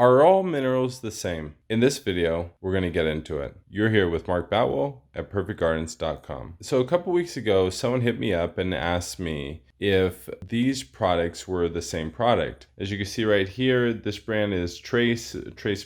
Are all minerals the same? In this video, we're going to get into it. You're here with Mark Boutwell at perfectgardens.com. So a couple weeks ago, someone hit me up and asked me if these products were the same product. As you can see right here, this brand is Trace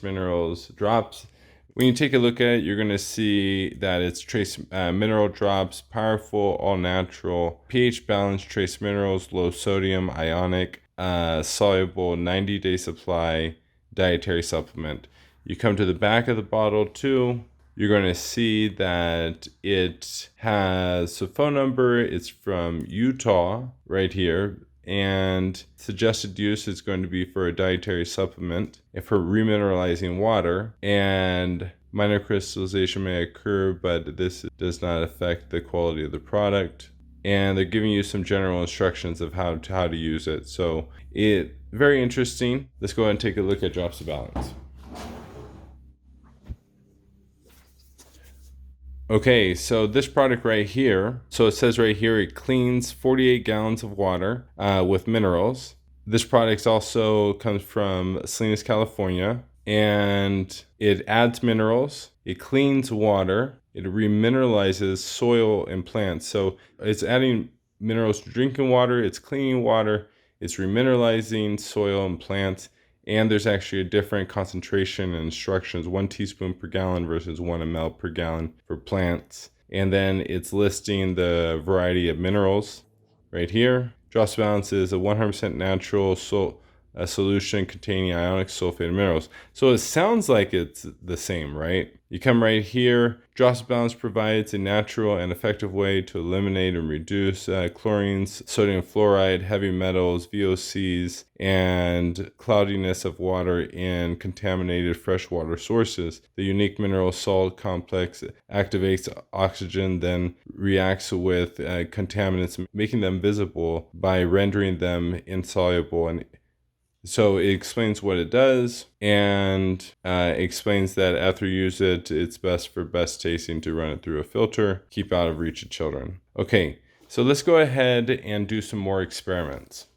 Minerals Drops. When you take a look at it, you're going to see that it's Trace Mineral Drops, powerful, all natural, pH balanced trace minerals, low sodium, ionic, soluble, 90-day supply, dietary supplement. You come to the back of the bottle too, you're going to see that it has a phone number. It's from Utah right here, and suggested use is going to be for a dietary supplement and for remineralizing water, and minor crystallization may occur, but this does not affect the quality of the product. And they're giving you some general instructions of how to use it. So it very interesting. Let's go ahead and take a look at Drops of Balance. Okay, so this product right here, so it says right here, it cleans 48 gallons of water with minerals. This product also comes from Salinas, California, and it adds minerals, it cleans water, it remineralizes soil and plants. So it's adding minerals to drinking water, it's cleaning water, it's remineralizing soil and plants, and there's actually a different concentration and instructions, 1 teaspoon per gallon versus 1 ml per gallon for plants. And then it's listing the variety of minerals right here. Drops of Balance is a 100% natural solution containing ionic sulfate minerals. So it sounds like it's the same, right? You come right here. Drops of Balance provides a natural and effective way to eliminate and reduce chlorines, sodium fluoride, heavy metals, VOCs, and cloudiness of water in contaminated freshwater sources. The unique mineral salt complex activates oxygen, then reacts with contaminants, making them visible by rendering them insoluble. And so it explains what it does, and explains that after you use it, it's best for best tasting to run it through a filter, keep out of reach of children. Okay, so let's go ahead and do some more experiments.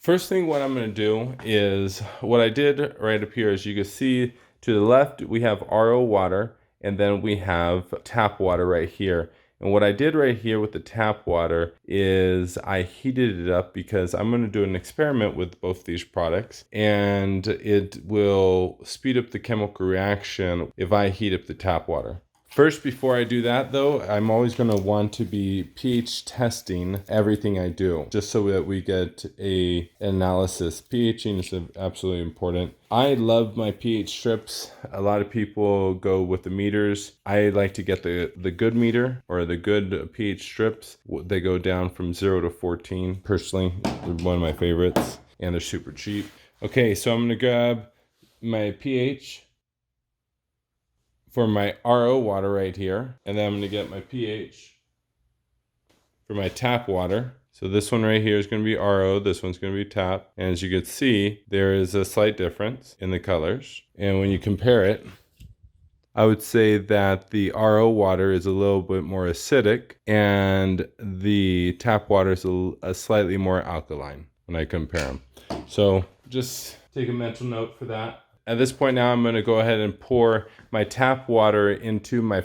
First thing what I'm going to do is what I did right up here. As you can see to the left, we have RO water, and then we have tap water right here. And what I did right here with the tap water is I heated it up because I'm going to do an experiment with both these products, and it will speed up the chemical reaction if I heat up the tap water. First, before I do that though, I'm always going to want to be pH testing everything I do, just so that we get an analysis. pHing is absolutely important. I love my pH strips. A lot of people go with the meters. I like to get the good meter, or the good pH strips. They go down from 0 to 14. Personally, they're one of my favorites, and they're super cheap. Okay, so I'm going to grab my pH for my RO water right here, and then I'm going to get my pH for my tap water. So this one right here is going to be RO, this one's going to be tap, and as you can see, there is a slight difference in the colors. And when you compare it, I would say that the RO water is a little bit more acidic, and the tap water is a slightly more alkaline when I compare them. So just take a mental note for that. At this point now, I'm going to go ahead and pour my tap water into my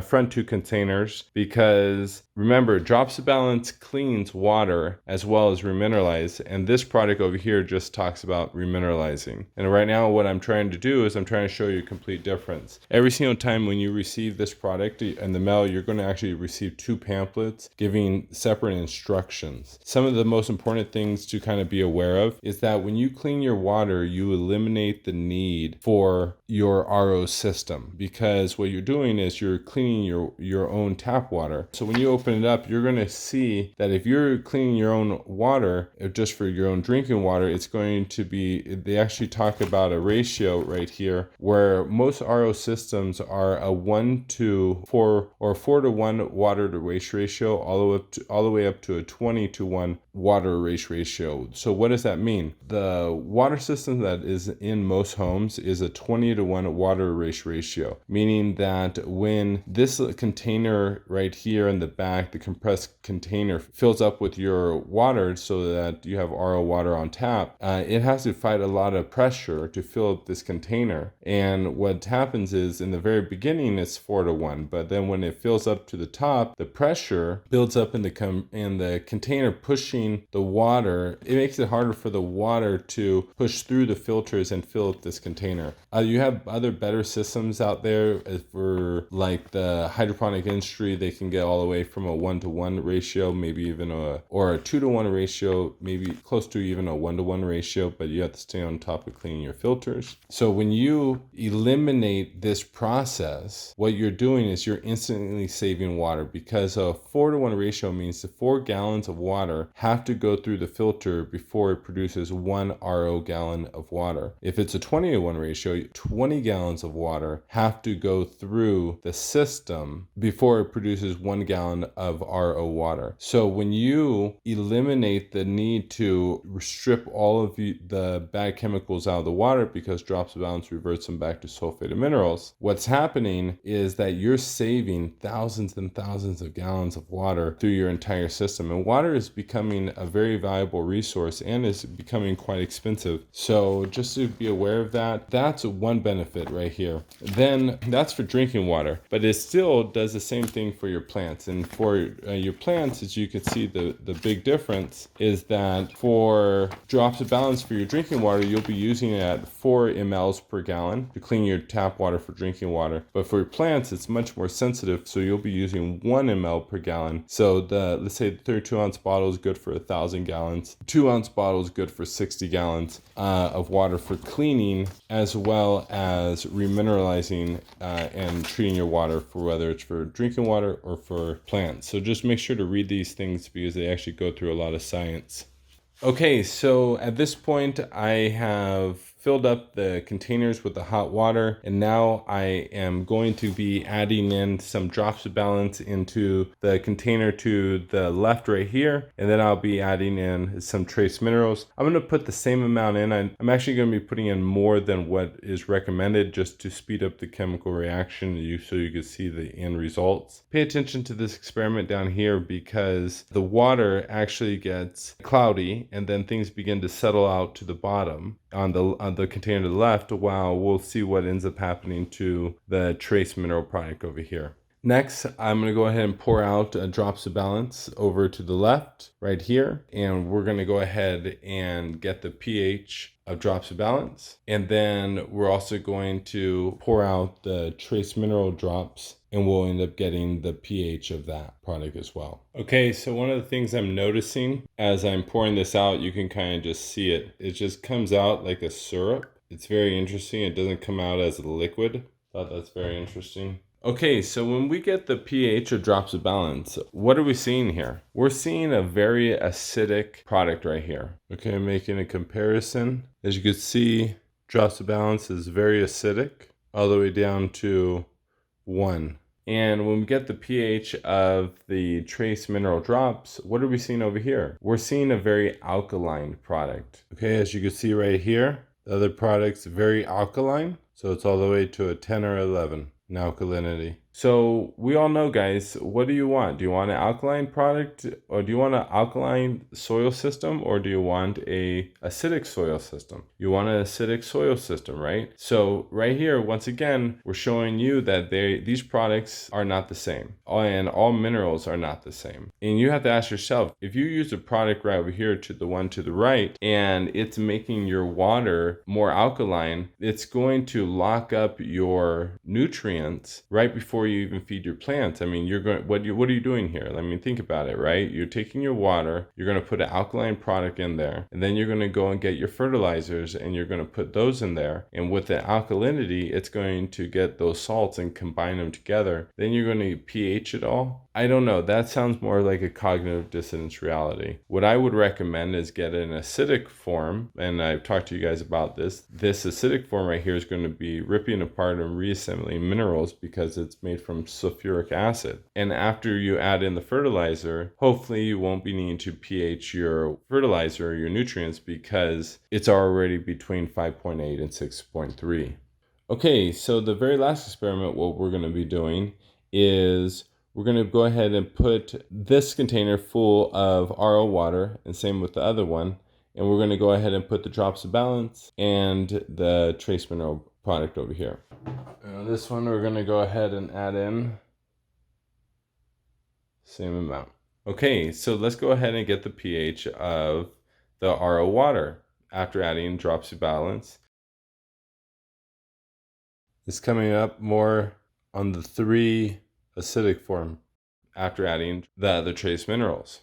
front two containers, because remember, Drops of Balance cleans water as well as remineralize, and this product over here just talks about remineralizing. And right now what I'm trying to do is I'm trying to show you a complete difference. Every single time when you receive this product in the mail, you're going to actually receive 2 pamphlets giving separate instructions. Some of the most important things to kind of be aware of is that when you clean your water, you eliminate the need for your RO system, because what you're doing is you're cleaning your own tap water. So when you open it up, you're going to see that if you're cleaning your own water, just for your own drinking water, it's going to be, they actually talk about a ratio right here where most RO systems are a 1:4 or 4:1 water to waste ratio, all the way up to a 20:1 water waste ratio. So what does that mean? The water system that is in most homes is a 20:1 3-to-1 water erase ratio, meaning that when this container right here in the back, the compressed container, fills up with your water so that you have RO water on tap, it has to fight a lot of pressure to fill up this container. And what happens is in the very beginning it's 4-to-1, but then when it fills up to the top, the pressure builds up in the container pushing the water. It makes it harder for the water to push through the filters and fill up this container. You have other better systems out there for like the hydroponic industry. They can get all the way from a 1-to-1 ratio, maybe even a 2-to-1 ratio, maybe close to even a 1-to-1 ratio, but you have to stay on top of cleaning your filters. So when you eliminate this process, what you're doing is you're instantly saving water, because a 4-to-1 ratio means the 4 gallons of water have to go through the filter before it produces 1 RO gallon of water. If it's a 20-to-1 ratio, 20 gallons of water have to go through the system before it produces 1 gallon of RO water. So when you eliminate the need to strip all of the bad chemicals out of the water, because drops of balance reverts them back to sulfate of minerals, what's happening is that you're saving thousands and thousands of gallons of water through your entire system. And water is becoming a very valuable resource and is becoming quite expensive. So just to be aware of that, that's one benefit right here. Then that's for drinking water, but it still does the same thing for your plants. And for your plants, as you can see, the big difference is that for drops of balance for your drinking water, you'll be using it at 4 mLs per gallon to clean your tap water for drinking water. But for your plants, it's much more sensitive, so you'll be using 1 ml per gallon. So let's say the 32-ounce bottle is good for 1,000 gallons. 2-ounce bottle is good for 60 gallons of water for cleaning, as well as remineralizing and treating your water, for whether it's for drinking water or for plants. So just make sure to read these things because they actually go through a lot of science. Okay, so at this point I have filled up the containers with the hot water, and now I am going to be adding in some drops of balance into the container to the left right here, and then I'll be adding in some trace minerals. I'm going to put the same amount in. I'm actually going to be putting in more than what is recommended, just to speed up the chemical reaction so you can see the end results. Pay attention to this experiment down here, because the water actually gets cloudy and then things begin to settle out to the bottom on the container to the left, while we'll see what ends up happening to the trace mineral product over here. Next, I'm going to go ahead and pour out drops of balance over to the left right here, and we're going to go ahead and get the pH of drops of balance, and then we're also going to pour out the trace mineral drops, and we'll end up getting the pH of that product as well. Okay, so one of the things I'm noticing as I'm pouring this out, you can kind of just see it. It just comes out like a syrup. It's very interesting. It doesn't come out as a liquid. Thought that's very interesting. Okay, so when we get the pH of drops of balance, what are we seeing here? We're seeing a very acidic product right here. Okay, making a comparison. As you can see, drops of balance is very acidic, all the way down to 1. And when we get the pH of the trace mineral drops, what are we seeing over here? We're seeing a very alkaline product. Okay, as you can see right here, the other product's very alkaline, so it's all the way to a 10 or 11 in alkalinity. So we all know, guys, what do you want? Do you want an alkaline product, or do you want an alkaline soil system, or do you want a acidic soil system? You want an acidic soil system, right? So right here, once again, we're showing you that these products are not the same, and all minerals are not the same. And you have to ask yourself, if you use a product right over here to the one to the right, and it's making your water more alkaline, it's going to lock up your nutrients right before you even feed your plants. I mean, what are you doing here? I mean, think about it, right? You're taking your water, you're going to put an alkaline product in there, and then you're going to go and get your fertilizers and you're going to put those in there. And with the alkalinity, it's going to get those salts and combine them together. Then you're going to pH it all. I don't know. That sounds more like a cognitive dissonance reality. What I would recommend is get an acidic form, and I've talked to you guys about this. This acidic form right here is going to be ripping apart and reassembling minerals because it's made from sulfuric acid. And after you add in the fertilizer, hopefully you won't be needing to pH your fertilizer or your nutrients because it's already between 5.8 and 6.3. Okay, so the very last experiment, what we're going to be doing is we're going to go ahead and put this container full of RO water, and same with the other one, and we're going to go ahead and put the drops of balance and the trace mineral product over here. This one we're going to go ahead and add in same amount. Okay, so let's go ahead and get the pH of the RO water after adding drops of balance. It's coming up more on the 3 acidic form after adding the other trace minerals.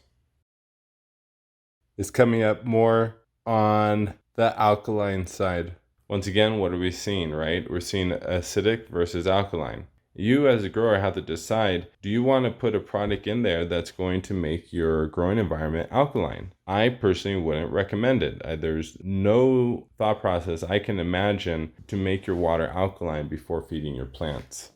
It's coming up more on the alkaline side. Once again, what are we seeing, right? We're seeing acidic versus alkaline. You as a grower have to decide, do you want to put a product in there that's going to make your growing environment alkaline? I personally wouldn't recommend it. There's no thought process I can imagine to make your water alkaline before feeding your plants.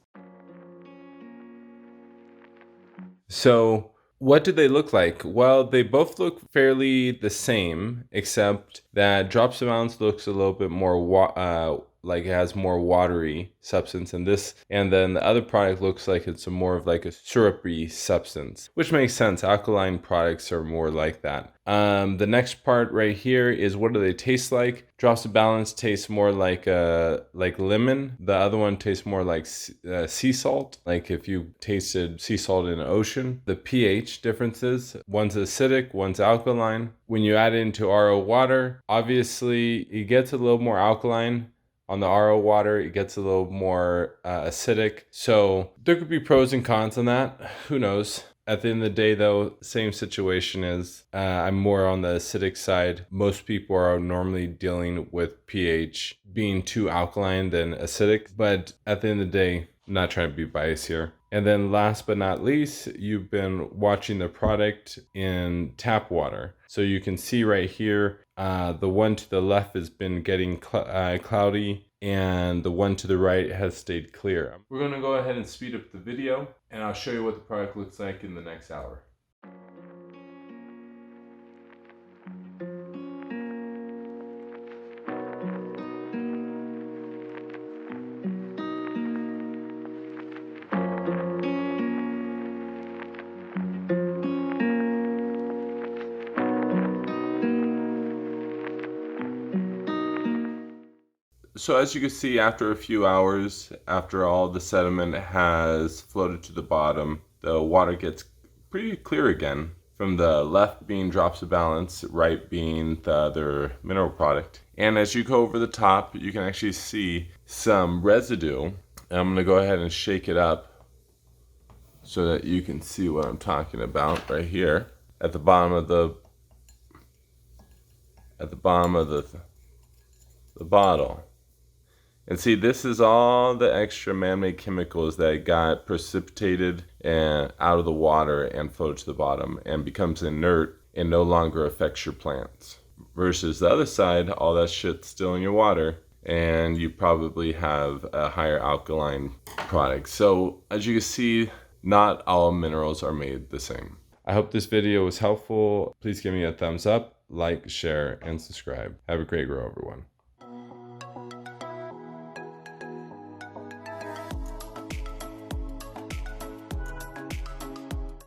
So what do they look like? Well, they both look fairly the same, except that drops of balance looks a little bit more like it has more watery substance in this, and then the other product looks like it's more of like a syrupy substance, which makes sense. Alkaline products are more like that. The next part right here is what do they taste like? Drops of balance tastes more like lemon. The other one tastes more like sea salt, like if you tasted sea salt in an ocean. The pH differences, one's acidic, one's alkaline. When you add it into RO water, obviously it gets a little more alkaline. On the RO water, it gets a little more acidic. So there could be pros and cons on that. Who knows? At the end of the day, though, same situation is I'm more on the acidic side. Most people are normally dealing with pH being too alkaline than acidic. But at the end of the day, I'm not trying to be biased here. And then last but not least, you've been watching the product in tap water. So you can see right here, the one to the left has been getting cloudy, and the one to the right has stayed clear. We're going to go ahead and speed up the video, and I'll show you what the product looks like in the next hour. So as you can see, after a few hours, after all the sediment has floated to the bottom, the water gets pretty clear again. From the left being drops of balance, right being the other mineral product. And as you go over the top, you can actually see some residue. And I'm going to go ahead and shake it up so that you can see what I'm talking about right here at the bottom of the bottle. And see, this is all the extra man-made chemicals that got precipitated and out of the water and floated to the bottom and becomes inert and no longer affects your plants. Versus the other side, all that shit's still in your water and you probably have a higher alkaline product. So as you can see, not all minerals are made the same. I hope this video was helpful. Please give me a thumbs up, like, share, and subscribe. Have a great grow, everyone.